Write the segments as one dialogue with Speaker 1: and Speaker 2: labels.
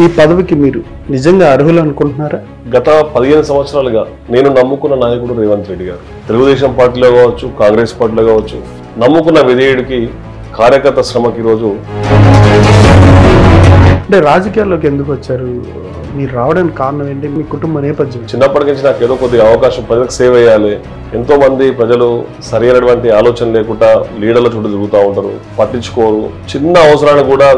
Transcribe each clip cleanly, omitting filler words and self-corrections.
Speaker 1: ఈ పదవికి మీరు నిజంగా అర్హులు అనుకుంటున్నారా?
Speaker 2: గత 15 సంవత్సరాలుగా నేను నమ్ముకున్న నాయకుడు రేవంత్ రెడ్డి గారు. తెలుగుదేశం పార్టీలో కావచ్చు, కాంగ్రెస్ పార్టీలో కావచ్చు, నమ్ముకున్న విధేయుడికి కార్యకర్త శ్రమకి రోజు.
Speaker 1: అంటే రాజకీయాల్లోకి ఎందుకు వచ్చారు? మీరు రావడానికి కారణం ఏంటి? మీ కుటుంబ నేపథ్యం?
Speaker 2: చిన్నప్పటి నుంచి నాకు ఏదో కొద్దిగా అవకాశం, ప్రజలకు సేవ చేయాలి. ఎంతో మంది ప్రజలు సరైనటువంటి ఆలోచన లేకుండా లీడర్ల చుట్టూ తిరుగుతూ ఉంటారు, పట్టించుకోరు. చిన్న అవసరాన్ని కూడా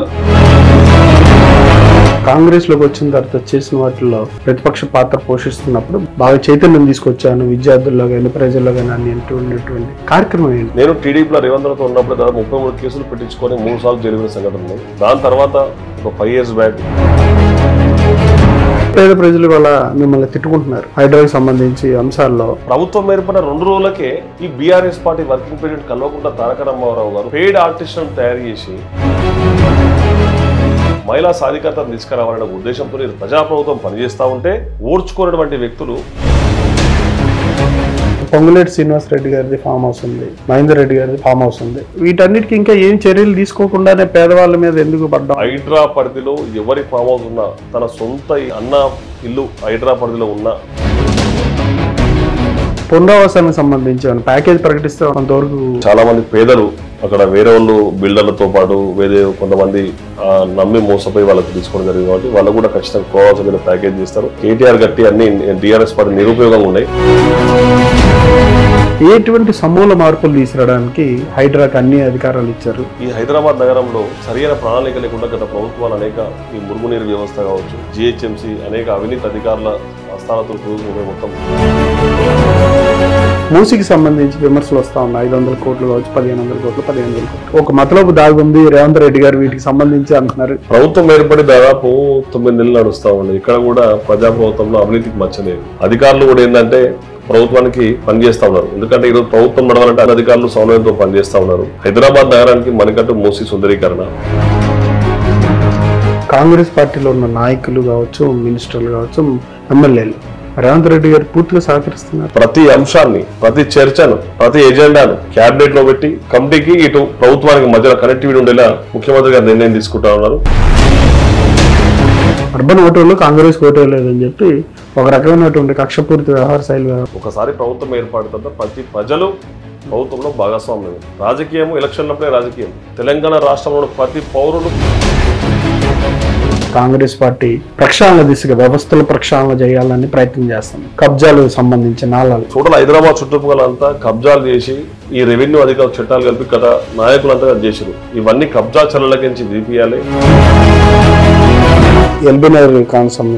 Speaker 1: కాంగ్రెస్ లోకి వచ్చిన తర్వాత చేసిన వాటిల్లో ప్రతిపక్ష పాత్ర పోషిస్తున్నప్పుడు బాగా చైతన్యం తీసుకొచ్చాను విద్యార్థుల్లో కానీ ప్రజల్లో కానీ అని అంటున్నటువంటి కార్యక్రమం ఏంటి?
Speaker 2: నేను టీడీపీలో రేవంత్ ఉన్నప్పుడు దాదాపు 33 కేసులు పెట్టించుకొని 3 సార్లు జరిగిన సంఘటనలు. దాని తర్వాత ఒక 5 years బ్యాక్
Speaker 1: పేద ప్రజలు వల్ల మిమ్మల్ని తిట్టుకుంటున్నారు హైడ్రాకి సంబంధించి అంశాల్లో.
Speaker 2: ప్రభుత్వం ఏర్పడిన 2 రోజులకే ఈ BRS party working president Kalvakuntla Taraka Rama Rao గారు పెయిడ్ ఆర్టిస్టులను తయారు చేసి మహిళా సాధికారతను తీసుకురావాలనే ఉద్దేశంతో ప్రజాప్రభుత్వం పనిచేస్తూ ఉంటే ఓర్చుకున్నటువంటి వ్యక్తులు.
Speaker 1: పొంగులేటి శ్రీనివాస్ రెడ్డి గారిది ఫామ్ హౌస్ ఉంది, మహేందర్ రెడ్డి గారిది ఫామ్ హౌస్ ఉంది. వీటన్నిటికీ ఇంకా ఏం చర్యలు తీసుకోకుండానే పేదవాళ్ళ మీద ఎందుకు పడ్డాం?
Speaker 2: హైడ్రా పరిధిలో ఎవరి ఫామ్ హౌస్ ఉన్నా, తన సొంత అన్న ఇల్లు హైడ్రా పరిధిలో ఉన్నా
Speaker 1: పునరావాసానికి సంబంధించి ప్యాకేజ్ ప్రకటిస్తే కొంతవరకు
Speaker 2: చాలా మంది పేదలు అక్కడ వేరే వాళ్ళు బిల్డర్లతో పాటు వేరే కొంతమంది నమ్మి మోసపోయి వాళ్ళకి తీసుకోవడం జరిగింది. కాబట్టి వాళ్ళు కూడా ఖచ్చితంగా పునరావాసం ప్యాకేజ్ చేస్తారు. కేటీఆర్ గట్టి అన్ని టీఆర్ఎస్ పార్టీ నిరుపయోగంగా ఉన్నాయి.
Speaker 1: ఎటువంటి సమూల మార్పులు తీసుకురావడానికి హైడ్రాకి అన్ని అధికారాలు ఇచ్చారు.
Speaker 2: ఈ హైదరాబాద్ నగరంలో సరైన ప్రణాళిక లేకుండా గత ప్రభుత్వాలు అనేక ఈ మురుగునీరు వ్యవస్థ కావచ్చు, జిహెచ్ఎంసీ అనేక అవినీతి అధికారుల ఆస్థానాలతో మొత్తం.
Speaker 1: మూసీకి సంబంధించి విమర్శలు వస్తా ఉన్నాయి. 500 కోట్లు కావచ్చు, 1500 కోట్లు, 15,000 కోట్లు. ఒక మతలబు దాగుంది రేవంత్ రెడ్డి గారు వీటికి సంబంధించి అంటున్నారు.
Speaker 2: ప్రభుత్వం ఏర్పడి దాదాపు 9 నెలలు నడుస్తా ఉంది. ఇక్కడ కూడా ప్రజాప్రభుత్వంలో అవినీతికి మచ్చలేదు. అధికారులు కూడా ఏంటంటే ప్రభుత్వానికి పనిచేస్తా ఉన్నారు. ఎందుకంటే ఈరోజు ప్రభుత్వం నడవాలంటే అధికారులు సౌలభ్యంతో పనిచేస్తా ఉన్నారు. హైదరాబాద్ నగరానికి మనకంటూ మూసీ సుందరీకరణ.
Speaker 1: కాంగ్రెస్ పార్టీలో ఉన్న నాయకులు కావచ్చు, మినిస్టర్లు కావచ్చు, ఎమ్మెల్యేలు రేవంత్ రెడ్డి గారు పూర్తిగా సహకరిస్తున్నారు.
Speaker 2: ప్రతి అంశాన్ని, ప్రతి చర్చను, ప్రతి ఎజెండాను క్యాబినెట్ లో పెట్టి కమిటీకి ఇటు ప్రభుత్వానికి మధ్యలో కనెక్టివిటీ ఉండేలా ముఖ్యమంత్రి గారు నిర్ణయం తీసుకుంటా ఉన్నారు.
Speaker 1: అర్బన్ ఓటర్లు కాంగ్రెస్ ఓటర్లేదని చెప్పి ఒక రకమైనటువంటి కక్షపూరిత వ్యవహార శైలి.
Speaker 2: ఒకసారి ప్రభుత్వం ఏర్పడిన తర్వాత ప్రతి ప్రజలు ప్రభుత్వంలో భాగస్వామ్యం. రాజకీయం ఎలక్షన్లప్పుడే రాజకీయం. తెలంగాణ రాష్ట్రంలో ప్రతి పౌరుడు
Speaker 1: కాంగ్రెస్ పార్టీ ప్రక్షాళన దిశగా వ్యవస్థల ప్రక్షాళన చేయాలని ప్రయత్నం చేస్తుంది. కబ్జాలకు సంబంధించిన నాళాలు
Speaker 2: టోటల్ హైదరాబాద్ చుట్టుపక్కలంతా కబ్జాలు చేసి ఈ రెవెన్యూ అధికారుల చట్టాలు కలిపి గత నాయకులంతా చేశారు. ఇవన్నీ కబ్జా చర్యలకించి తీపియాలి.
Speaker 1: ఎల్బీనగర్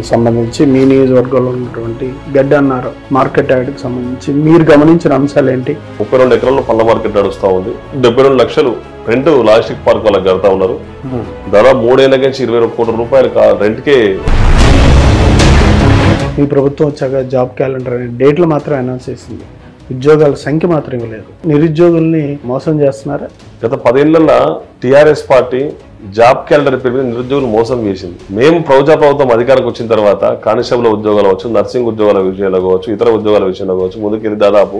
Speaker 1: సంబంధించి మీ నియోజకవర్గంలో ఉన్నటువంటి గడ్డన్నారు మార్కెట్ యార్డ్కి సంబంధించి మీరు గమనించిన అంశాలు ఏంటి?
Speaker 2: 32 ఎకరాల్లో పళ్ళ మార్కెట్ నడుస్తూ ఉంది. 72 లక్షలు రెంట్ లాజిస్టిక్ పార్క్ వాళ్ళకి కడతా ఉన్నారు. దాదాపు 3 ఏళ్ల నుంచి 21 కోట్ల రూపాయలు రెంట్కే.
Speaker 1: ఈ ప్రభుత్వం వచ్చాక జాబ్ క్యాలెండర్ అనే డేట్లు మాత్రం అనౌన్స్ చేసింది. ఉద్యోగాల సంఖ్య మాత్రం ఇవ్వలేదు. నిరుద్యోగుల్ని మోసం చేస్తున్నారా?
Speaker 2: గత 10 ఏళ్లలో టీఆర్ఎస్ పార్టీ జాబ్ క్యాలెండర్ పేరు నిరుద్యోగులు మోసం చేసింది. మేము ప్రభుత్వం అధికారికి వచ్చిన తర్వాత కానిస్టేబుల్ ఉద్యోగాలు కావచ్చు, నర్సింగ్ ఉద్యోగాల విషయంలో కావచ్చు, ఇతర ఉద్యోగాల విషయంలో కావచ్చు ముందుకెళ్ళి దాదాపు